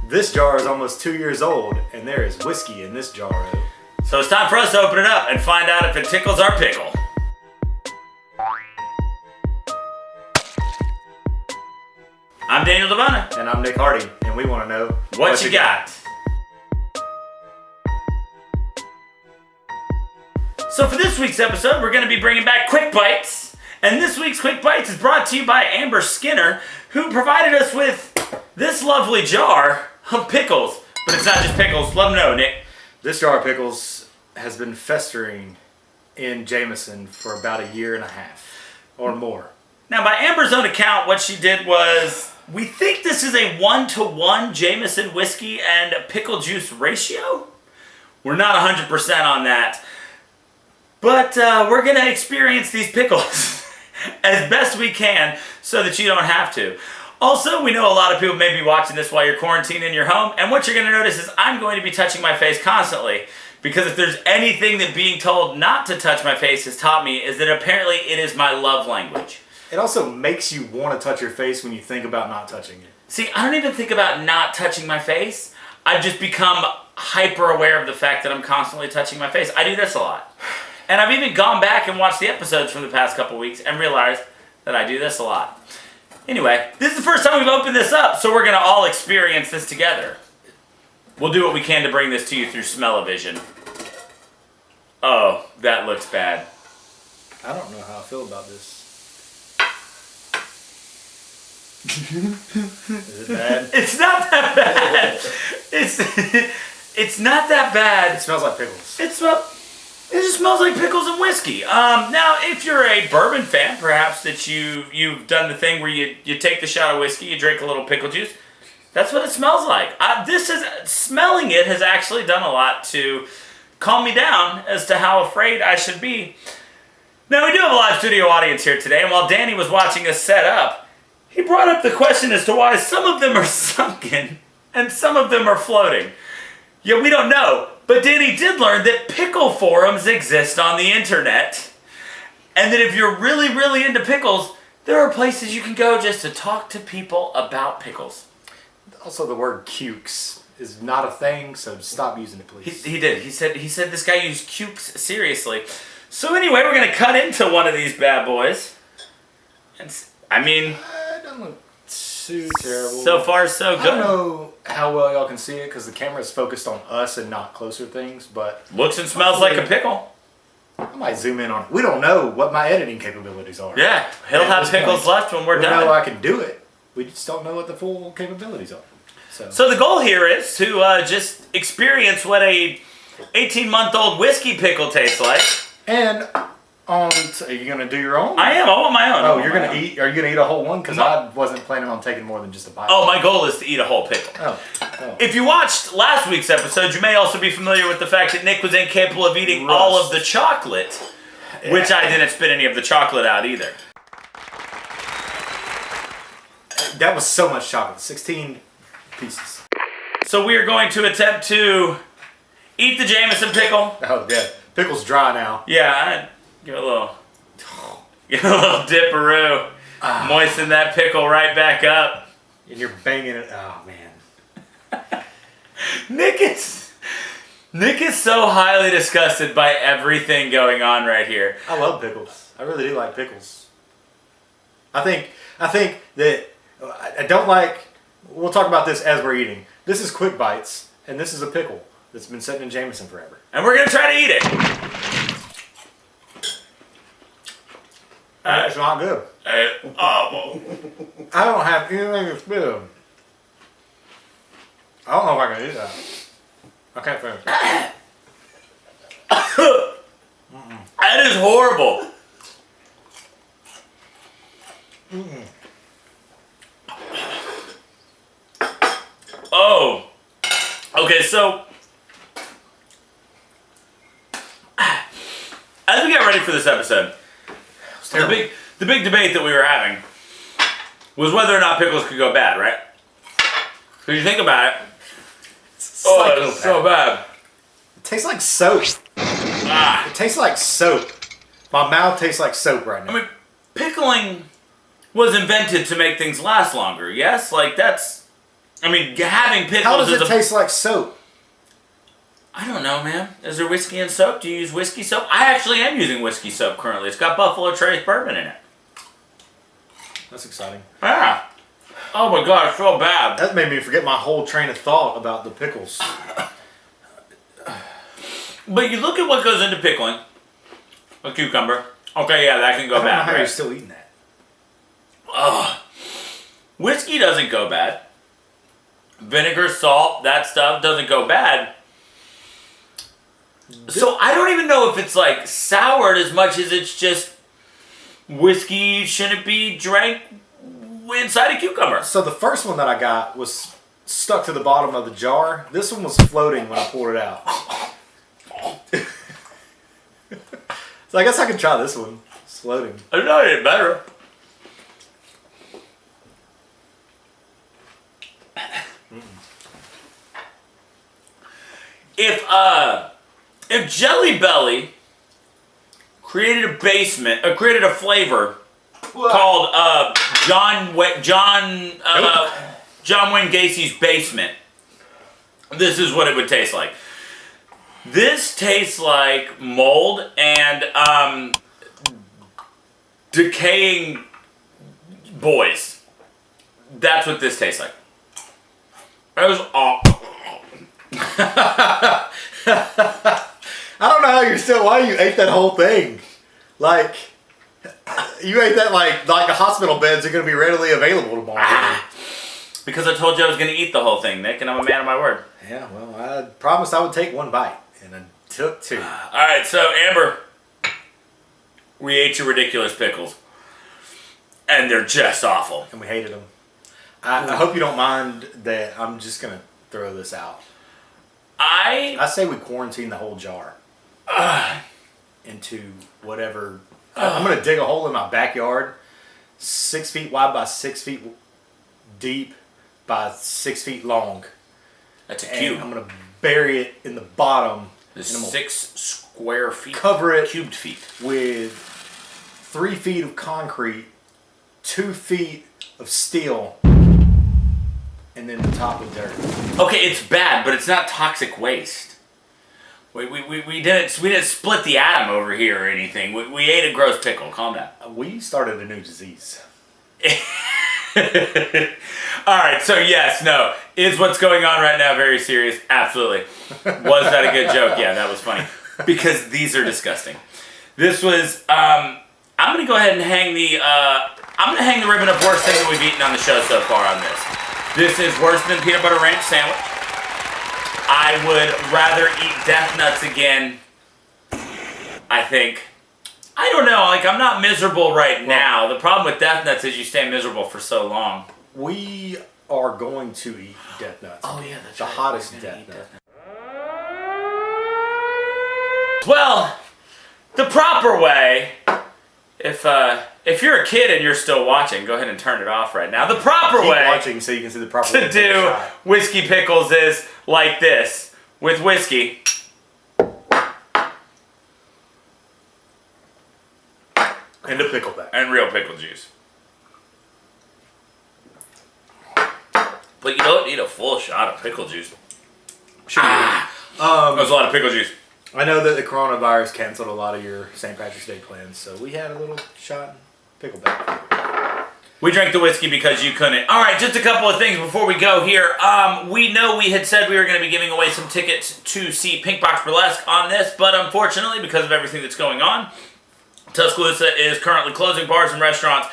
This jar is almost 2 years old, and there is whiskey in this jar. So it's time for us to open it up and find out if it tickles our pickle. I'm Daniel Devona. And I'm Nick Hardy, and we want to know What you got? So for this week's episode, we're going to be bringing back Quick Bites. And this week's Quick Bites is brought to you by Amber Skinner, who provided us with this lovely jar of pickles. But it's not just pickles. Let them know, Nick. This jar of pickles has been festering in Jameson for about 1.5 years or more. Now, by Amber's own account, what she did was, we think this is a 1-to-1 Jameson whiskey and pickle juice ratio. We're not 100% on that. But we're going to experience these pickles as best we can so that you don't have to. Also, we know a lot of people may be watching this while you're quarantined in your home, and what you're going to notice is I'm going to be touching my face constantly, because if there's anything that being told not to touch my face has taught me, is that apparently it is my love language. It also makes you want to touch your face when you think about not touching it. See, I don't even think about not touching my face. I've just become hyper aware of the fact that I'm constantly touching my face. I do this a lot. And I've even gone back and watched the episodes from the past couple weeks and realized that I do this a lot. Anyway, this is the first time we've opened this up, so we're going to all experience this together. We'll do what we can to bring this to you through smell-o-vision. Oh, that looks bad. I don't know how I feel about this. Is it bad? It's not that bad. It's not that bad. It smells like pickles. It just smells like pickles and whiskey. Now, if you're a bourbon fan, perhaps that you've done the thing where you take the shot of whiskey, you drink a little pickle juice. That's what it smells like. Smelling it has actually done a lot to calm me down as to how afraid I should be. Now, we do have a live studio audience here today, and while Danny was watching us set up, he brought up the question as to why some of them are sunken and some of them are floating. Yeah, we don't know. But Danny did learn that pickle forums exist on the internet. And that if you're really, really into pickles, there are places you can go just to talk to people about pickles. Also, the word cukes is not a thing, so stop using it, please. He did. He said this guy used cukes seriously. So anyway, we're going to cut into one of these bad boys. And it doesn't look too terrible. So far, so good. I don't know how well y'all can see it because the camera is focused on us and not closer things, but looks and smells like a pickle. I might zoom in on it. We don't know what my editing capabilities are. Yeah, he'll have pickles left when we're done. We know I can do it. We just don't know what the full capabilities are. So the goal here is to just experience what a 18-month-old whiskey pickle tastes like. And are you gonna do your own? I am. I want my own. Oh, you're gonna eat? Are you gonna eat a whole one? Because I wasn't planning on taking more than just a bite. Oh, my goal is to eat a whole pickle. Oh. If you watched last week's episode, you may also be familiar with the fact that Nick was incapable of eating all of the chocolate, which I didn't spit any of the chocolate out either. That was so much chocolate. 16 pieces. So we are going to attempt to eat the Jameson pickle. Oh, yeah. Pickle's dry now. Yeah, give it a little dipperoo. Moisten that pickle right back up. And you're banging it. Oh, man. Nick is so highly disgusted by everything going on right here. I love pickles. I really do like pickles. I think that I don't like. We'll talk about this as we're eating. This is Quick Bites, and this is a pickle that's been sitting in Jameson forever. And we're gonna try to eat it. It's not good. I don't have anything to spit in. I don't know if I can eat that. I can't finish it. That is horrible. Oh. Okay, so as we get ready for this episode, the big debate that we were having was whether or not pickles could go bad, right? So you think about it. Oh, it's so bad. It tastes like soap. It tastes like soap. My mouth tastes like soap right now. I mean, pickling was invented to make things last longer, yes? Like, that's I mean, having pickles How does is it taste like soap? I don't know, man. Is there whiskey and soap? Do you use whiskey soap? I actually am using whiskey soap currently. It's got Buffalo Trace bourbon in it. That's exciting. Yeah. Oh my god, it's so bad. That made me forget my whole train of thought about the pickles. But you look at what goes into pickling. A cucumber. Okay, yeah, that can go I don't bad. know how right? you're still eating that. Ugh. Whiskey doesn't go bad. Vinegar, salt, that stuff doesn't go bad. So I don't even know if it's like soured as much as it's just whiskey shouldn't be drank inside a cucumber. So the first one that I got was stuck to the bottom of the jar. This one was floating when I poured it out. So I guess I can try this one. It's floating. I know it better. If Jelly Belly created a flavor called John Wayne Gacy's Basement, this is what it would taste like. This tastes like mold and decaying boys. That's what this tastes like. That was awful. I don't know how you're still. Why you ate that whole thing? Like you ate that like the hospital beds are going to be readily available tomorrow. Because I told you I was going to eat the whole thing, Nick, and I'm a man of my word. Yeah, well, I promised I would take one bite, and I took two. All right, so Amber, we ate your ridiculous pickles, and they're just awful. And we hated them. I hope you don't mind that I'm just going to throw this out. I say we quarantine the whole jar into whatever. I'm going to dig a hole in my backyard, 6 feet wide by 6 feet deep by 6 feet long. That's a cube. I'm going to bury it in the bottom. It's 6 square feet. Cover it cubed feet with 3 feet of concrete, 2 feet of steel, and then the top with dirt. Okay, it's bad, but it's not toxic waste. We didn't split the atom over here or anything. We ate a gross pickle. Calm down. We started a new disease. Alright, so yes, no. Is what's going on right now very serious? Absolutely. Was that a good joke? Yeah, that was funny. Because these are disgusting. This was, I'm going to go ahead and hang the ribbon of worst thing that we've eaten on the show so far on this. This is worse than peanut butter ranch sandwich. I would rather eat Death Nuts again, I think. I don't know, like I'm not miserable right now. The problem with Death Nuts is you stay miserable for so long. We are going to eat Death Nuts. Oh yeah, that's the right. hottest Death Nut. Well, the proper way, if you're a kid and you're still watching, go ahead and turn it off right now. The proper Keep way watching so you can see the proper way to do whiskey pickles is like this, with whiskey. And a pickleback. And real pickle juice. But you don't need a full shot of pickle juice. Sure. That was a lot of pickle juice. I know that the coronavirus canceled a lot of your St. Patrick's Day plans, so we had a little shot in pickleback. We drank the whiskey because you couldn't. All right, just a couple of things before we go here. We know we had said we were going to be giving away some tickets to see Pink Box Burlesque on this, but unfortunately, because of everything that's going on, Tuscaloosa is currently closing bars and restaurants,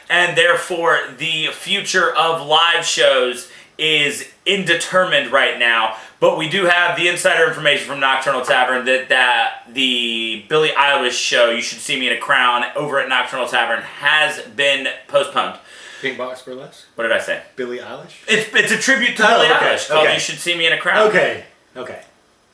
and therefore the future of live shows is indeterminate right now. But we do have the insider information from Nocturnal Tavern that the Billie Eilish show, You Should See Me in a Crown, over at Nocturnal Tavern has been postponed. Pink Box Burlesque? What did I say? Billie Eilish? It's a tribute to Billie Eilish called okay. You Should See Me in a Crown. Okay.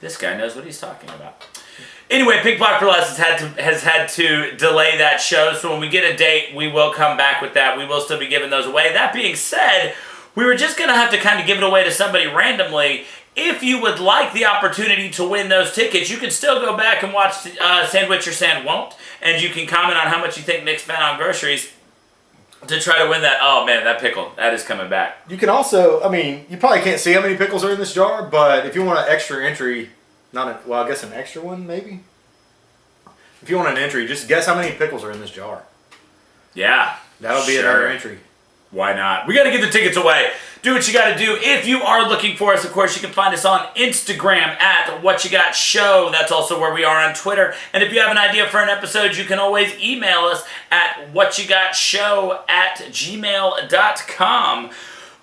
This guy knows what he's talking about. Anyway, Pink Box Burlesque has had to delay that show, so when we get a date, we will come back with that. We will still be giving those away. That being said, we were just going to have to kind of give it away to somebody randomly. If you would like the opportunity to win those tickets, you can still go back and watch Sandwich or Sand Won't, and you can comment on how much you think Nick spent on groceries. to try to win that. Oh man, that pickle, that is coming back. You can also, I mean, you probably can't see how many pickles are in this jar, but if you want an extra entry, well, I guess an extra one maybe. If you want an entry, just guess how many pickles are in this jar. Yeah. That'll be another entry. Why not? We got to get the tickets away. Do what you got to do. If you are looking for us, of course, you can find us on Instagram at Whatcha Got Show. That's also where we are on Twitter. And if you have an idea for an episode, you can always email us at whatchagotShow@gmail.com.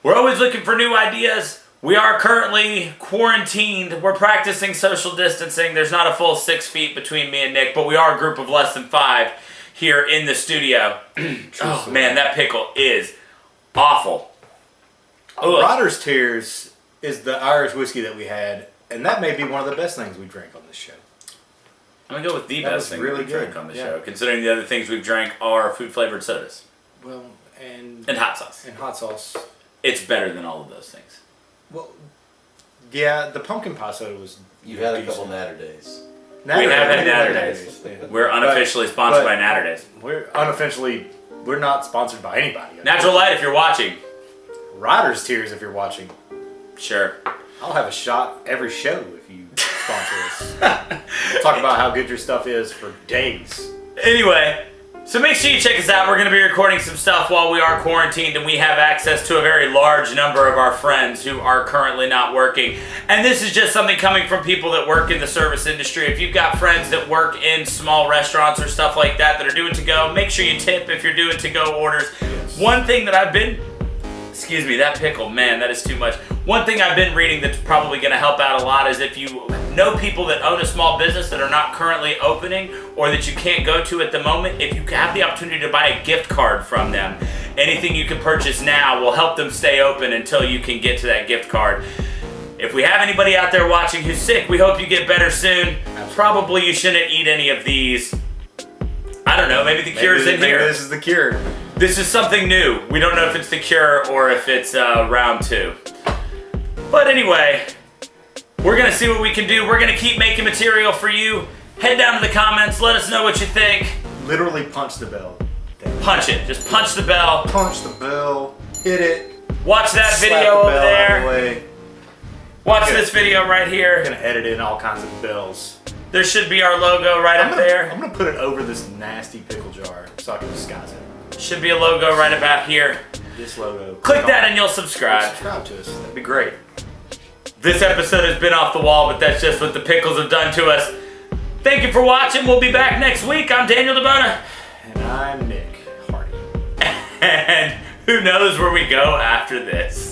We're always looking for new ideas. We are currently quarantined. We're practicing social distancing. There's not a full 6 feet between me and Nick, but we are a group of less than 5 here in the studio. Oh man, that pickle is awful. Ryder's Tears is the Irish whiskey that we had, and that may be one of the best things we drank on this show. I'm going to go with the best thing really we've drank on the show, considering the other things we've drank are food-flavored sodas. Well, and hot sauce. And hot sauce. It's better than all of those things. Well, yeah, the pumpkin pie soda was... You've had a couple Natter Days. We have had Natter Days. We're unofficially sponsored by Natter Days. We're not sponsored by anybody. Natural Light, if you're watching. Ryder's Tears, if you're watching. Sure. I'll have a shot every show if you sponsor us. We'll talk about how good your stuff is for days. Anyway, so make sure you check us out. We're going to be recording some stuff while we are quarantined, and we have access to a very large number of our friends who are currently not working. And this is just something coming from people that work in the service industry. If you've got friends that work in small restaurants or stuff like that that are doing to-go, make sure you tip if you're doing to-go orders. Yes. One thing that I've been... Excuse me, that pickle, man, that is too much. One thing I've been reading that's probably going to help out a lot is if you know people that own a small business that are not currently opening or that you can't go to at the moment, if you have the opportunity to buy a gift card from them, anything you can purchase now will help them stay open until you can get to that gift card. If we have anybody out there watching who's sick, we hope you get better soon. Probably you shouldn't eat any of these. I don't know, maybe the cure's in here. Maybe this is the cure. This is something new. We don't know if it's the cure or if it's round 2. But anyway, we're going to see what we can do. We're going to keep making material for you. Head down to the comments. Let us know what you think. Literally punch the bell. Punch it. Just punch the bell. Punch the bell. Hit it. Watch that video over there. Watch this video right here. I'm going to edit in all kinds of bells. There should be our logo right up there. I'm going to put it over this nasty pickle jar so I can disguise it. Should be a logo right about here. This logo. Click that and you'll subscribe. Subscribe to us. That'd be great. This episode has been off the wall, but that's just what the pickles have done to us. Thank you for watching. We'll be back next week. I'm Daniel DeBona. And I'm Nick Hardy. And who knows where we go after this.